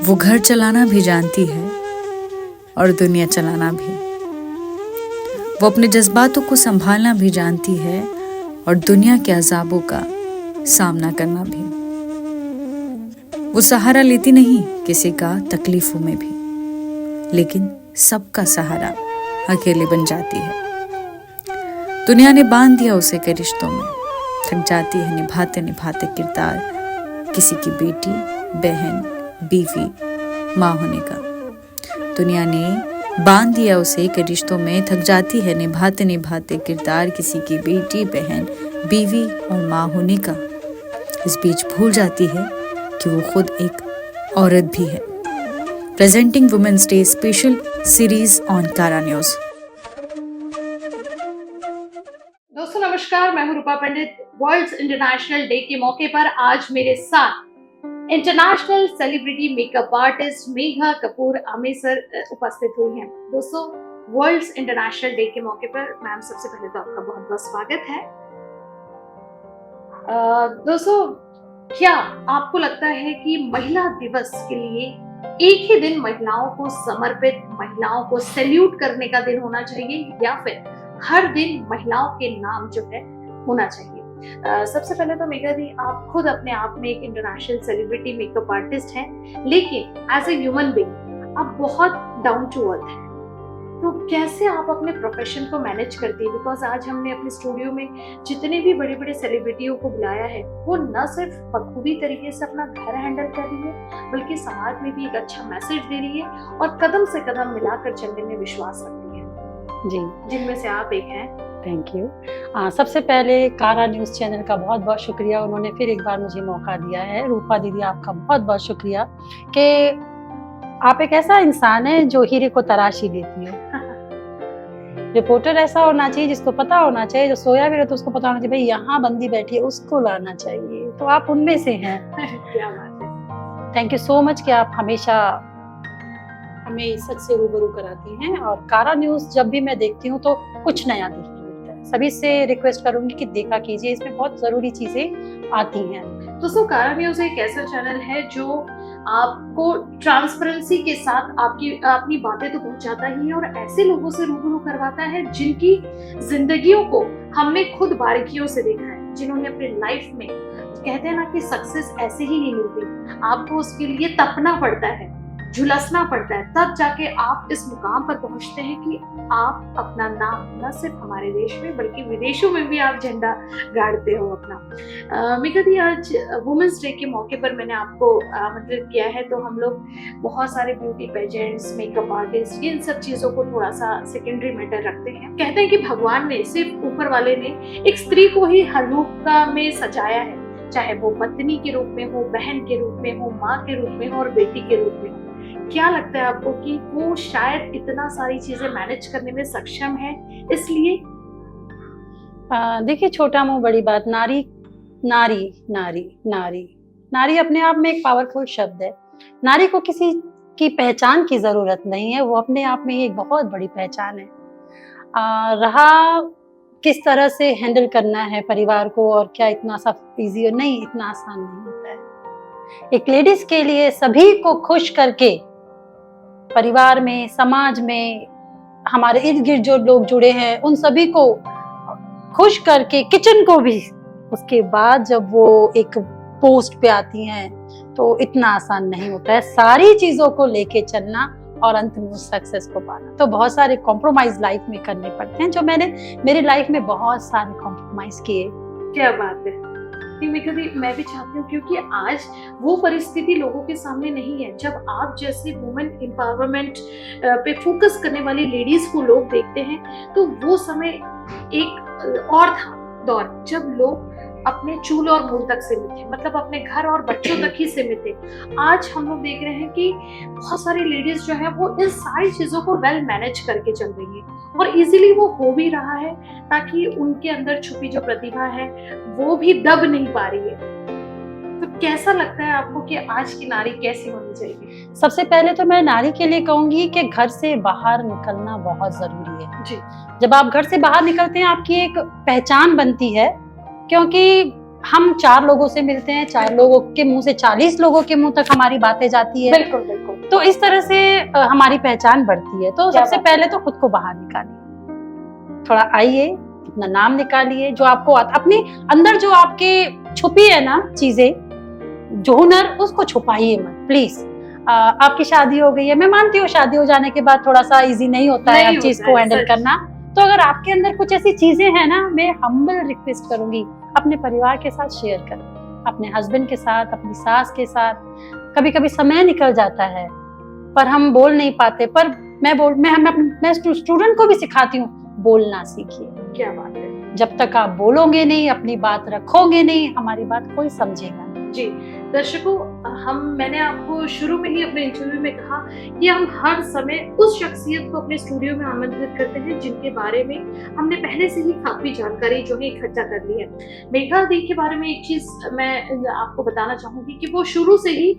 वो घर चलाना भी जानती है और दुनिया चलाना भी। वो अपने जज्बातों को संभालना भी जानती है और दुनिया के अजाबों का सामना करना भी। वो सहारा लेती नहीं किसी का तकलीफों में भी, लेकिन सबका सहारा अकेले बन जाती है। दुनिया ने बांध दिया उसे कई रिश्तों में, थक जाती है निभाते निभाते किरदार किसी की बेटी, बहन, बीवी, माँ होने का। दुनिया ने बांध दिया उसे कई रिश्तों में, थक जाती है निभाते निभाते किरदार किसी की बेटी, बहन, बीवी और माँ होने का। इस बीच भूल जाती है कि वो खुद एक औरत भी है। Presenting women's day special series on Kara news. दोस्तों नमस्कार, मैं हूं Rupa Pandit. World international day के मौके पर आज मेरे साथ international celebrity makeup artist Megha Kapoor Amesar उपस्थित हुई हैं। दोस्तों, वर्ल्ड इंटरनेशनल डे के मौके पर मैम सबसे पहले तो आपका बहुत बहुत स्वागत है। दोस्तों, क्या आपको लगता है कि महिला दिवस के लिए एक ही दिन महिलाओं को समर्पित, महिलाओं को सैल्यूट करने का दिन होना चाहिए, या फिर हर दिन महिलाओं के नाम जो है होना चाहिए? सबसे पहले तो मेघा दी, आप खुद अपने आप में एक इंटरनेशनल सेलिब्रिटी मेकअप आर्टिस्ट हैं, लेकिन एज ए ह्यूमन बीइंग आप बहुत डाउन टू अर्थ हैं। तो कैसे आप अपने प्रोफेशन को मैनेज करती है? बिकॉज आज हमने अपने स्टूडियो में जितने भी बड़े बड़े सेलिब्रिटियों को बुलाया है, वो न सिर्फ बखूबी तरीके से अपना घर हैंडल कर रही है, बल्कि समाज में भी एक अच्छा मैसेज दे रही है और कदम से कदम मिलाकर चलने में विश्वास रखती है जी, जिनमें से आप एक हैं। Thank you. सबसे पहले कारा न्यूज़ चैनल का बहुत बहुत शुक्रिया, उन्होंने फिर एक बार मुझे मौका दिया है। रूपा दीदी, आपका बहुत बहुत शुक्रिया कि आप एक ऐसा इंसान है जो हीरे को तराशी लेती है। रिपोर्टर ऐसा होना चाहिए जिसको पता होना चाहिए, जो सोया भी रहे तो उसको पता होना चाहिए भाई यहाँ बंदी बैठी है, उसको लाना चाहिए। तो आप उनमें से हैं। क्या बात है। थैंक यू सो मच कि आप हमेशा हमें सच से रूबरू कराती हैं। और कारा न्यूज़ जब भी मैं देखती हूँ तो कुछ नया देखने मिलता है। सभी से रिक्वेस्ट करूंगी कि देखा कीजिए, इसमें बहुत जरूरी चीजें आती हैं। दोस्तों, कारा न्यूज़ एक ऐसा चैनल है जो आपको ट्रांसपेरेंसी के साथ अपनी बातें तो पहुंचाता ही है और ऐसे लोगों से रूबरू करवाता है जिनकी जिंदगियों को हमने खुद बारीकियों से देखा है, जिन्होंने अपनी लाइफ में, कहते हैं ना कि सक्सेस ऐसे ही नहीं मिलती, आपको उसके लिए तपना पड़ता है, झुलसना पड़ता है, तब जाके आप इस मुकाम पर पहुंचते हैं कि आप अपना नाम न सिर्फ हमारे देश में बल्कि विदेशों में भी आप झंडा गाड़ते हो अपना। मेघा दी, आज वुमेन्स डे के मौके पर मैंने आपको आमंत्रित किया है, तो हम लोग बहुत सारे ब्यूटी पेजेंट्स, मेकअप आर्टिस्ट, इन सब चीजों को थोड़ा सा सेकेंडरी मैटर रखते हैं। कहते हैं कि भगवान ने, सिर्फ ऊपर वाले ने एक स्त्री को ही हर रूप में सजाया है, चाहे वो पत्नी के रूप में हो, बहन के रूप में हो, माँ के रूप में हो और बेटी के रूप में हो। क्या लगता है आपको कि वो शायद इतना सारी चीजें मैनेज करने में सक्षम है? इसलिए देखिए, छोटा मुंह बड़ी बात। नारी नारी नारी नारी नारी अपने आप में एक पावरफुल शब्द है। नारी को किसी की पहचान की जरूरत नहीं है, वो अपने आप में एक बहुत बड़ी पहचान है। रहा किस तरह से हैंडल करना है परिवार को और क्या इतना सा इजी है? नहीं, इतना आसान नहीं होता है। एक लेडीज के लिए सभी को खुश करके, परिवार में, समाज में, हमारे इर्द गिर्द जो लोग जुड़े हैं उन सभी को खुश करके, किचन को भी, उसके बाद जब वो एक पोस्ट पे आती हैं तो इतना आसान नहीं होता है सारी चीजों को लेके चलना और अंत में उस सक्सेस को पाना। तो बहुत सारे कॉम्प्रोमाइज लाइफ में करने पड़ते हैं, जो मैंने मेरी लाइफ में बहुत सारे कॉम्प्रोमाइज किए। क्या बात है। मैं भी चाहती हूँ, क्योंकि आज वो परिस्थिति लोगों के सामने नहीं है। जब आप जैसे वुमेन एम्पावरमेंट पे फोकस करने वाली लेडीज को लोग देखते हैं, तो वो समय एक और था दौर, जब लोग अपने चूल और मूल तक सीमित थे, मतलब अपने घर और बच्चों तक ही सीमित थे। आज हम लोग देख रहे हैं कि बहुत सारी लेडीज जो है वो इन सारी चीजों को वेल मैनेज करके चल रही है और इजीली वो हो भी रहा है, ताकि उनके अंदर छुपी जो प्रतिभा है वो भी दब नहीं पा रही है। तो कैसा लगता है आपको कि आज की नारी कैसी होनी चाहिए? सबसे पहले तो मैं नारी के लिए कहूंगी कि घर से बाहर निकलना बहुत जरूरी है जी। जब आप घर से बाहर निकलते हैं, आपकी एक पहचान बनती है, क्योंकि हम 4 लोगों से मिलते हैं, 4 लोगों के मुंह से 40 लोगों के मुंह तक हमारी बातें जाती है। बिल्कुल बिल्कुल। तो इस तरह से हमारी पहचान बढ़ती है। तो क्या सबसे बात पहले तो खुद को बाहर निकालिए, थोड़ा आइए, अपना नाम निकालिए, जो आपको अपने अंदर जो आपके छुपी है ना चीजें, जो हुनर, उसको छुपाइए मत प्लीज। आपकी शादी हो गई है, मैं मानती हूँ शादी हो जाने के बाद थोड़ा सा इजी नहीं होता है हर चीज को हैंडल करना। तो अगर आपके अंदर कुछ ऐसी चीजें हैं ना, मैं हम्बल रिक्वेस्ट करूंगी अपने परिवार के साथ शेयर करें, अपने हस्बैंड के साथ, अपनी सास के साथ। कभी कभी समय निकल जाता है पर हम बोल नहीं पाते, पर मैं स्टूडेंट को भी सिखाती हूँ, बोलना सीखिए। क्या बात है। जब तक आप बोलोगे नहीं, अपनी बात रखोगे नहीं, हमारी बात कोई समझेगा नहीं। जी दर्शकों, मैंने आपको शुरू में ही अपने इंटरव्यू में कहा कि हम हर समय उस शख्सियत को अपने स्टूडियो में आमंत्रित करते हैं जिनके बारे में हमने पहले से ही काफी जानकारी जो है इकट्ठा कर ली है। मेघा दी के बारे में एक चीज मैं आपको बताना चाहूंगी कि वो शुरू से ही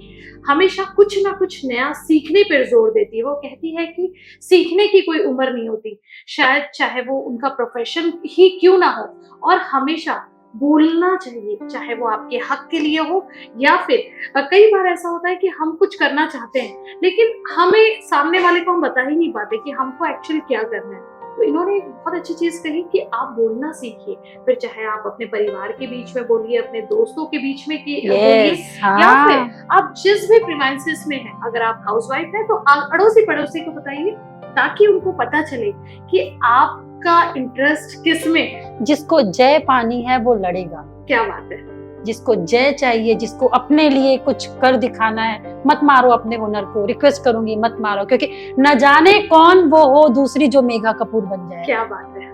हमेशा कुछ ना कुछ नया सीखने पर जोर देती है। वो कहती है कि सीखने की कोई उम्र नहीं होती, शायद चाहे वो उनका प्रोफेशन ही क्यों ना हो, और हमेशा बोलना चाहिए, चाहे वो आपके हक के लिए हो या फिर कई बार ऐसा होता है कि हम कुछ करना चाहते हैं लेकिन हमें सामने वाले को हम बता ही नहीं पाते कि हमको एक्चुअली क्या करना है। तो इन्होंने एक बहुत अच्छी चीज कही कि आप बोलना सीखिए, फिर चाहे आप अपने परिवार के बीच में बोलिए, अपने दोस्तों के बीच में बोलिए, या फिर आप जिस भी प्रीमाइसेस में हैं, अगर आप हाउसवाइफ है तो अड़ोसी पड़ोसी को बताइए ताकि उनको पता चले कि आपका इंटरेस्ट किस में। जिसको जय पानी है वो लड़ेगा। क्या बात है। जिसको जय चाहिए, जिसको अपने लिए कुछ कर दिखाना है, मत मारो अपने हुनर को। रिक्वेस्ट करूंगी मत मारो, क्योंकि न जाने कौन वो हो दूसरी जो मेघा कपूर बन जाए। क्या बात है।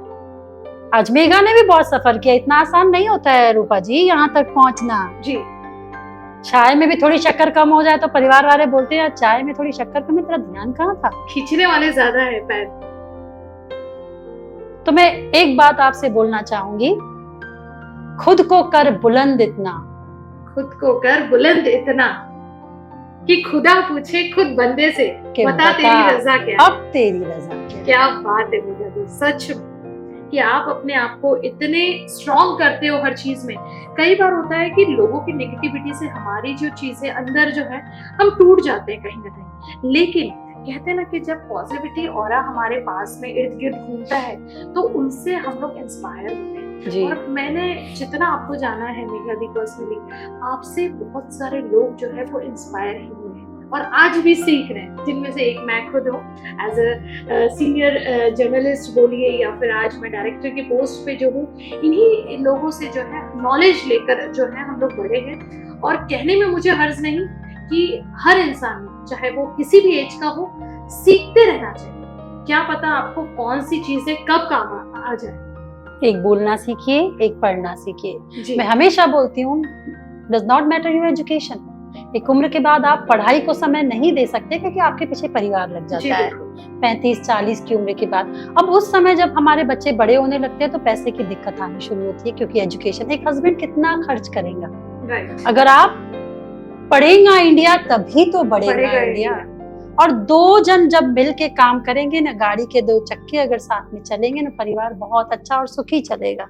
आज मेघा ने भी बहुत सफर किया, इतना आसान नहीं होता है रूपा जी यहाँ तक पहुंचना। जी। चाय में भी थोड़ी शक्कर कम हो जाए तो परिवार वाले बोलते हैं चाय में थोड़ी शक्कर कम है, तेरा ध्यान कहाँ था। खींचने वाले ज्यादा है पैर। तो मैं एक बात आपसे बोलना चाहूंगी, खुद को कर बुलंद इतना, खुद को कर बुलंद इतना कि खुदा पूछे खुद बंदे से बता तेरी रजा क्या। अब तेरी रजा क्या बात है मेघा दी, सच कि आप अपने आप को इतने स्ट्रॉन्ग करते हो हर चीज में। कई बार होता है कि लोगों की नेगेटिविटी से हमारी जो चीजें अंदर जो है हम टूट जाते हैं कहीं ना कहीं, लेकिन कहते हैं ना कि जब पॉजिटिविटी ऑरा हमारे पास में इर्द गिर्द घूमता है तो उनसे हम लोग इंस्पायर होते हैं। जी। और मैंने जितना आपको जाना है मेघा दी पर्सनली, आपसे बहुत सारे लोग जो है वो इंस्पायर ही हुए हैं और आज भी सीख रहे हैं, जिनमें से एक मैं खुद हूँ। एज अ सीनियर जर्नलिस्ट बोलिए या फिर आज मैं डायरेक्टर की पोस्ट पे जो हूँ, इन्हीं लोगों से जो है नॉलेज लेकर जो है हम लोग बड़े हैं। और कहने में मुझे हर्ज नहीं कि हर इंसान चाहे वो किसी भी एज का हो, सीखते रहना चाहिए। क्या पता आपको कौन सी चीजें कब काम आ जाए। एक बोलना सीखिए, एक पढ़ना सीखिए। मैं हमेशा बोलती हूँ does not matter your education. एक उम्र के बाद आप पढ़ाई को समय नहीं दे सकते क्योंकि आपके पीछे परिवार लग जाता है 35-40 की उम्र के बाद। अब उस समय जब हमारे बच्चे बड़े होने लगते हैं तो पैसे की दिक्कत आनी शुरू होती है, क्योंकि एजुकेशन, एक हस्बैंड कितना खर्च करेगा। अगर आप पढ़ेगा इंडिया तभी तो बढ़ेगा इंडिया। और 2 जन जब मिल के काम करेंगे ना, गाड़ी के 2 चक्के अगर साथ में चलेंगे ना, परिवार बहुत अच्छा और सुखी चलेगा।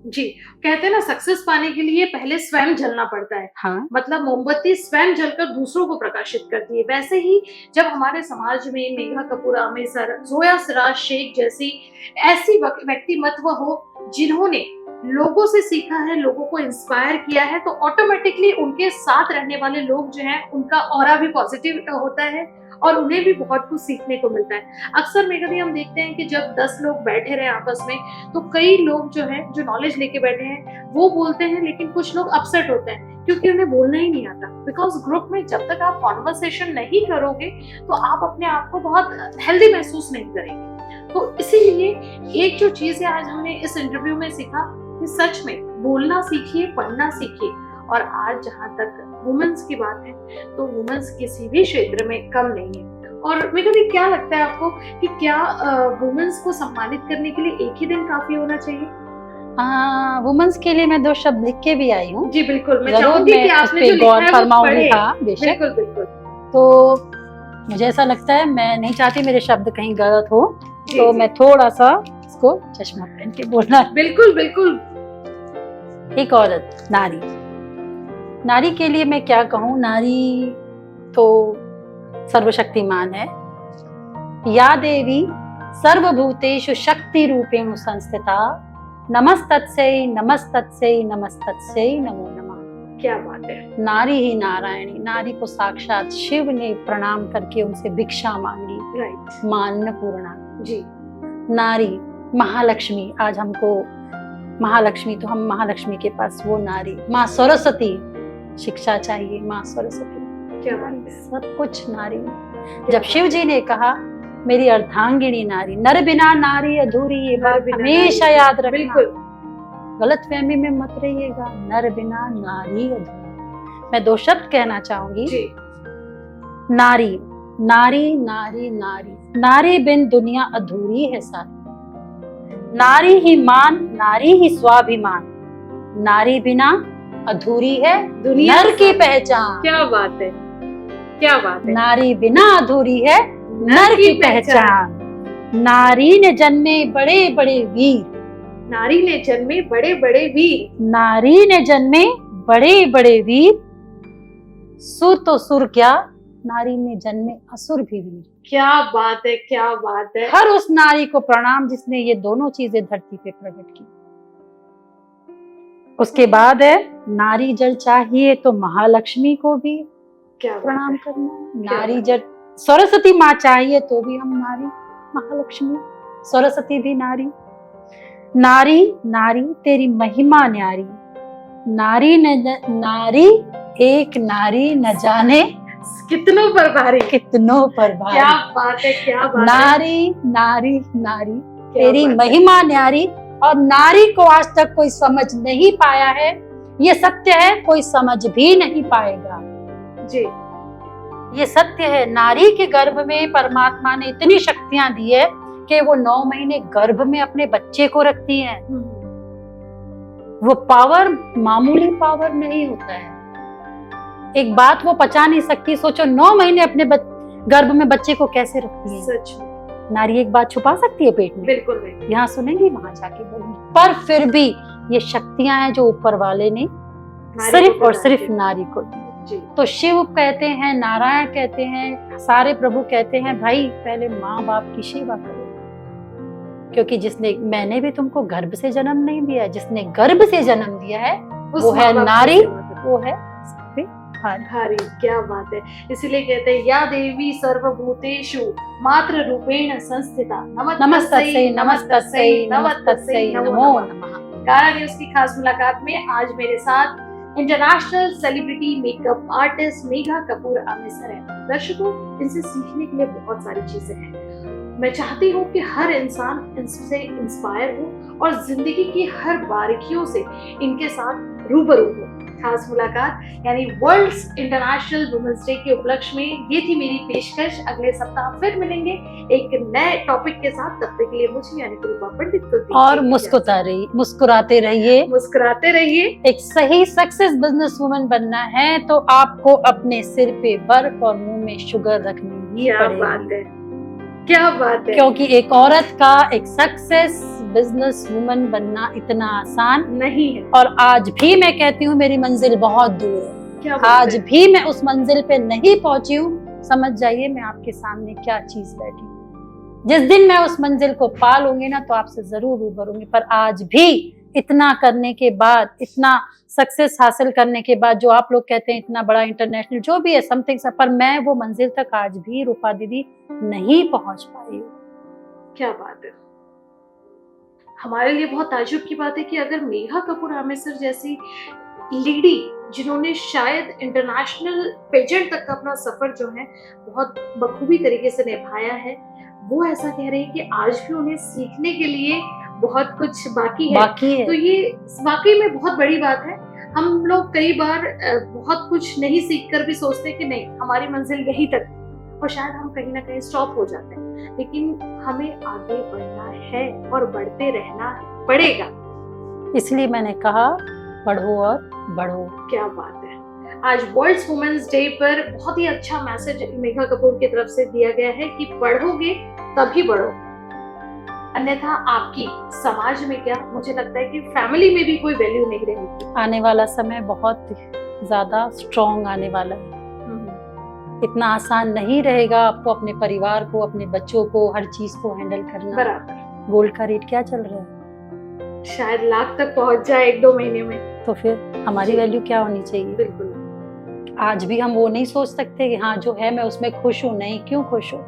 जी, कहते हैं ना सक्सेस पाने के लिए पहले स्वयं जलना पड़ता है। हाँ। मतलब मोमबत्ती स्वयं जलकर दूसरों को प्रकाशित करती है। वैसे ही जब हमारे समाज में मेघा कपूर, आमिर, जोया सिराज शेख जैसी ऐसी व्यक्तिमत्व हो जिन्होंने लोगों से सीखा है, लोगों को इंस्पायर किया है, तो ऑटोमेटिकली उनके साथ रहने वाले लोग जो हैं उनका ऑरा भी पॉजिटिव होता है और उन्हें भी बहुत कुछ सीखने को मिलता है। अक्सर मेघा दी हम देखते हैं कि जब 10 लोग बैठे रहे आपस में तो कई लोग जो है जो नॉलेज लेके बैठे हैं वो बोलते हैं, लेकिन कुछ लोग अपसेट होते हैं क्योंकि उन्हें बोलना ही नहीं आता। बिकॉज ग्रुप में जब तक आप कॉन्वर्सेशन नहीं करोगे तो आप अपने आप को बहुत हेल्दी महसूस नहीं करेंगे। तो इसीलिए एक जो चीज है आज हमने इस इंटरव्यू में सीखा कि सच में बोलना सीखिए, पढ़ना सीखिए। और आज जहाँ तक वुमेन्स की बात है तो वुमेन्स किसी भी क्षेत्र में कम नहीं है। और मेरे को क्या लगता है आपको कि क्या वुमेन्स को सम्मानित करने के लिए एक ही दिन काफी होना चाहिए? वुमेन्स के लिए मैं 2 शब्द लिख के भी आई हूँ। जी बिल्कुल, मैं चाहूंगी कि आपने जो लिखा है वो पढ़े। बिल्कुल बिल्कुल। तो मुझे ऐसा लगता है, मैं नहीं चाहती मेरे शब्द कहीं गलत हो, तो मैं थोड़ा सा इसको चश्मा पहन के बोलना। बिल्कुल बिल्कुल। एक औरत, नारी। नारी के लिए मैं क्या कहूँ, नारी तो सर्वशक्तिमान है। या देवी सर्वभूतेषु शक्ति रूपेण संस्थिता, नमस्तस्यै नमस्तस्यै नमस्तस्यै नमो नमः। क्या बात है। नारी ही नारायणी, नारी को साक्षात शिव ने प्रणाम करके उनसे भिक्षा मांगी। राइट मां अन्नपूर्णा जी। नारी, महालक्ष्मी। आज हमको महालक्ष्मी, तो हम महालक्ष्मी के पास वो नारी, माँ सरस्वती, शिक्षा चाहिए, माँ सरस्वती। क्या बात है। सब कुछ नारी। जब शिव जी ने कहा मेरी अर्धांगिनी नारी, नर बिना नारी अधूरी, ये बात हमेशा याद रखना। बिल्कुल। गलतफहमी में मत रहिएगा, नर बिना नारी अधूरी। मैं 2 शब्द कहना चाहूंगी जी। नारी, नारी नारी नारी, नारी बिन दुनिया अधूरी है सारी। नारी ही मान, नारी ही स्वाभिमान, नारी बिना अधूरी है दुनिया नर की पहचान। क्या बात है, क्या बात है। नारी बिना अधूरी है नर की पहचान। नारी ने जन्मे बड़े बड़े वीर, नारी ने जन्मे बड़े बड़े वीर, नारी ने जन्मे बड़े बड़े वीर। सुर तो सुर क्या, नारी ने जन्मे असुर भी वीर। क्या बात है, क्या बात है। हर उस नारी को प्रणाम जिसने ये दोनों चीजें धरती पे प्रकट की। उसके बाद है नारी जल चाहिए तो महालक्ष्मी को भी क्या बात प्रणाम है। करना है। क्या नारी बात जल सरस्वती माँ चाहिए तो भी हम नारी, महालक्ष्मी सरस्वती भी नारी। नारी नारी तेरी महिमा न्यारी, नारी नारी एक नारी न जाने कितनों पर भारी। कितनों पर भारी। क्या बात है, क्या बात है। नारी नारी नारी क्या तेरी बात है। महिमा न्यारी। और नारी को आज तक कोई समझ नहीं पाया है, ये सत्य है, कोई समझ भी नहीं पाएगा। जी। ये सत्य है। नारी के गर्भ में परमात्मा ने इतनी शक्तियां दी है कि वो 9 महीने गर्भ में अपने बच्चे को रखती है। वो पावर मामूली पावर नहीं होता है। एक बात वो पचा नहीं सकती। सोचो 9 महीने अपने गर्भ में बच्चे को कैसे रखती है। सच में। नारी एक बात छुपा सकती है पेट में? बिल्कुल नहीं। यहाँ सुनेंगी, वहां जाके बोलेंगी। पर फिर भी ये शक्तियां हैं जो ऊपर वाले ने सिर्फ और सिर्फ नारी को दी। जी। तो शिव कहते हैं, नारायण कहते हैं, सारे प्रभु कहते हैं भाई पहले माँ बाप की सेवा करो, क्योंकि जिसने, मैंने भी तुमको गर्भ से जन्म नहीं दिया, जिसने गर्भ से जन्म दिया है वो है नारी, वो है भारी। क्या बात है। इसीलिए कहते हैं या देवी सर्वभूतेषु मातृ रूपेण संस्थिता, नमस्तस्यै नमस्तस्यै नमस्तस्यै नमो नमः। गारा न्यूज की खास मुलाकात में आज मेरे साथ international celebrity makeup artist Megha Kapoor Amesar है। दर्शकों, इनसे सीखने के लिए बहुत सारी चीजें हैं। मैं चाहती हूँ कि हर इंसान इनसे इंस्पायर हो और जिंदगी की हर बारीकियों से इनके साथ रूबरू हो। खास मुलाकात यानी वर्ल्ड इंटरनेशनल वुमेन्स डे के उपलक्ष्य में ये थी मेरी पेशकश। अगले सप्ताह फिर मिलेंगे एक नए टॉपिक के साथ। तब तक के लिए मुझे यानी कृपा पंडित को और मुस्कुराते रहिए, मुस्कुराते रहिए। एक सही सक्सेस बिजनेस वुमन बनना है तो आपको अपने सिर पे बर्फ और मुंह में शुगर रखनी ही पड़ेगी। क्या बात है, क्या बात है। क्योंकि एक औरत का एक सक्सेस बिजनेस वुमन बनना इतना आसान नहीं है। और आज भी मैं कहती हूँ मेरी मंजिल बहुत दूर है। क्या बात आज है। भी मैं उस मंजिल पे नहीं पहुंची हूँ। समझ जाइए मैं आपके सामने क्या चीज बैठी हूँ। जिस दिन मैं उस मंजिल को पा लूंगी ना तो आपसे जरूर रूबरूंगी। पर आज भी इतना करने के बाद, इतना सक्सेस हासिल करने के बाद, जो आप लोग कहते हैं इतना बड़ा इंटरनेशनल जो भी है समथिंग, पर मैं वो मंजिल तक आज भी रूपा दीदी नहीं पहुंच पाई हूँ। क्या बात है। हमारे लिए बहुत ताज्जुब की बात है कि अगर मेघा कपूर आमेसर जैसी लेडी, जिन्होंने शायद इंटरनेशनल पेजेंट तक का अपना सफर जो है बहुत बखूबी तरीके से निभाया है, वो ऐसा कह रही है कि आज भी उन्हें सीखने के लिए बहुत कुछ बाकी है। तो ये वाकई में बहुत बड़ी बात है। हम लोग कई बार बहुत कुछ नहीं सीख कर भी सोचते कि नहीं हमारी मंजिल यहीं तक, और शायद हम कहीं ना कहीं स्टॉप हो जाते हैं। लेकिन हमें आगे बढ़ना है और बढ़ते रहना पड़ेगा। इसलिए मैंने कहा पढ़ो और बढ़ो। क्या बात है। आज वर्ल्ड वुमेन्स डे पर बहुत ही अच्छा मैसेज मेघा कपूर की तरफ से दिया गया है कि पढ़ोगे तभी बढ़ो। अन्यथा आपकी समाज में क्या, मुझे लगता है कि फैमिली में भी कोई वैल्यू नहीं रहेगी। आने वाला समय बहुत ज्यादा स्ट्रॉन्ग आने वाला है। इतना आसान नहीं रहेगा आपको अपने परिवार को, अपने बच्चों को, हर चीज को हैंडल करना। बराबर। गोल्ड का रेट क्या चल रहा है? शायद लाख तक पहुंच जाए 1-2 महीने में। तो फिर हमारी जी। वैल्यू क्या होनी चाहिए? बिल्कुल। आज भी हम वो नहीं सोच सकते कि हाँ जो है मैं उसमें खुश हूँ। नहीं, क्यों खुश हो?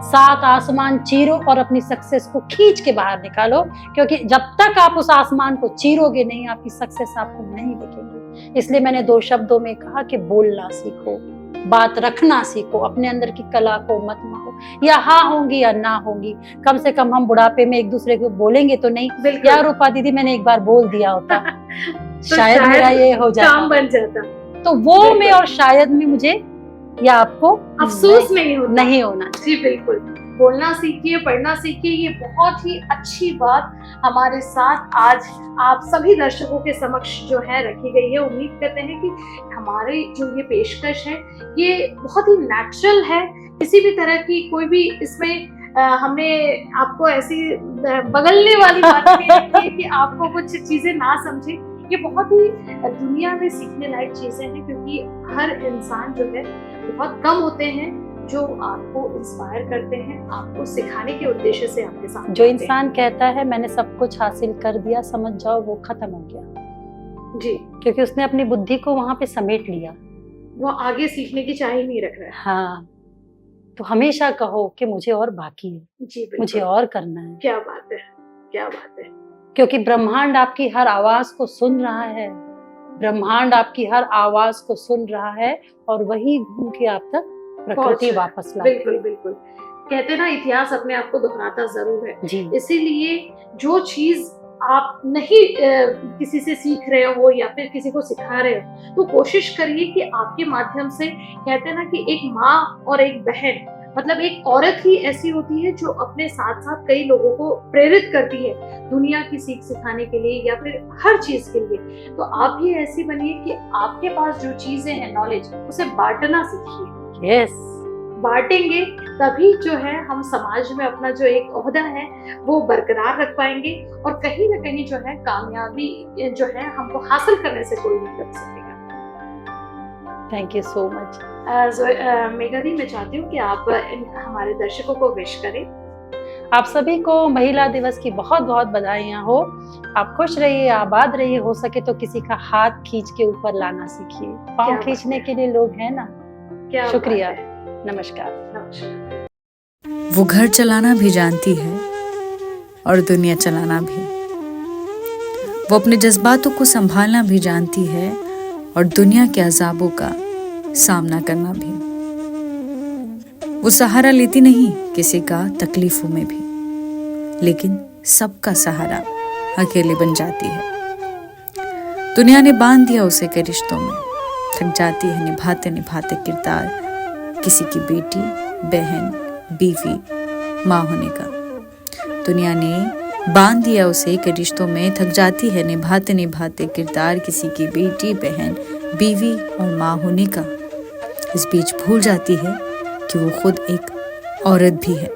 7 आसमान चीरो और अपनी सक्सेस को खींच के बाहर निकालो, क्योंकि जब तक आप उस आसमान को चीरोगे नहीं, आपकी सक्सेस आपको नहीं दिखेगी। इसलिए मैंने 2 शब्दों में कहा कि बोलना सीखो, बात रखना सीखो, अपने अंदर की कला को मत मारो। या हाँ होंगी या ना होंगी, कम से कम हम बुढ़ापे में एक दूसरे को बोलेंगे तो नहीं बिल्कुल। यार रूपा दीदी मैंने एक बार बोल दिया होता तो शायद मेरा ये हो जाता, काम बन जाता। तो वो बिल्कुल। में और शायद में मुझे या आपको अफसोस नहीं होता। नहीं होना चाहिए। जी बिल्कुल। बोलना सीखिए, पढ़ना सीखिए। ये बहुत ही अच्छी बात हमारे साथ आज आप सभी दर्शकों के समक्ष जो है रखी गई है। उम्मीद करते हैं कि हमारी जो ये पेशकश है ये बहुत ही नेचुरल है। किसी भी तरह की कोई भी इसमें हमने आपको ऐसी बगलने वाली बात नहीं रखी है कि आपको कुछ चीजें ना समझे। ये बहुत ही दुनिया में सीखने लायक चीजें हैं, क्योंकि हर इंसान जो है बहुत कम होते हैं जो आपको इंस्पायर करते हैं, आपको सिखाने के उद्देश्य से आपके साथ जो इंसान कहता है मैंने सब कुछ हासिल कर दिया, समझ जाओ वो खत्म हो गया। जी, क्योंकि उसने अपनी बुद्धि को वहां पे समेट लिया, वो आगे सीखने की चाह ही नहीं रख रहा है। हाँ, तो हमेशा कहो कि मुझे और बाकी है, जी बिल्कुल। मुझे और करना है। क्या बात है, क्या बात है। क्योंकि ब्रह्मांड आपकी हर आवाज को सुन रहा है, ब्रह्मांड आपकी हर आवाज को सुन रहा है और वही घूम के आप तक प्रकृति वापस लाती है। बिल्कुल बिल्कुल। कहते ना इतिहास अपने आप को दोहराता जरूर है। जी, इसीलिए जो चीज आप नहीं किसी से सीख रहे हो या फिर किसी को सिखा रहे हो, तो कोशिश करिए कि आपके माध्यम से, कहते हैं ना कि एक माँ और एक बहन, मतलब एक औरत ही ऐसी होती है जो अपने साथ साथ कई लोगों को प्रेरित करती है दुनिया की सीख सिखाने के लिए या फिर हर चीज के लिए। तो आप भी ऐसी बनिए कि आपके पास जो चीजें हैं, नॉलेज, उसे बांटना सीखिए। यस, बांटेंगे तभी जो है हम समाज में अपना जो एक ओहदा है वो बरकरार रख पाएंगे और कहीं ना कहीं जो है कामयाबी जो है हमको हासिल करने से कोई नहीं कर सकेगा। Thank you so much. Megha di, मैं चाहती हूँ कि आप हमारे दर्शकों को विश करें। आप सभी को महिला दिवस की बहुत बहुत बधाइयाँ हो। आप खुश रहिए, आबाद रहिए, हो सके तो किसी का हाथ खींच के ऊपर लाना सीखिए। क्या पाँव बात खींचने है। के लिए लोग हैं ना। क्या शुक्रिया, बात है। नमस्कार। नमस्कार। वो घर चलाना भी जानती है और दुनिया चलाना भी। वो अपने जज्बातों को संभालना भी जानती है और दुनिया के अजाबों का सामना करना भी। वो सहारा लेती नहीं किसी का तकलीफों में भी, लेकिन सबका सहारा अकेले बन जाती है। दुनिया ने बांध दिया उसे कई रिश्तों में, थक जाती है निभाते निभाते किरदार किसी की बेटी, बहन, बीवी, माँ होने का। दुनिया ने बांध दिया उसे कई रिश्तों में, थक जाती है निभाते निभाते किरदार किसी की बेटी, बहन, बीवी और माँ होने का। इस बीच भूल जाती है कि वो खुद एक औरत भी है।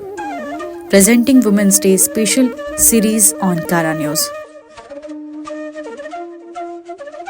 Presenting women's day special series on Kara news.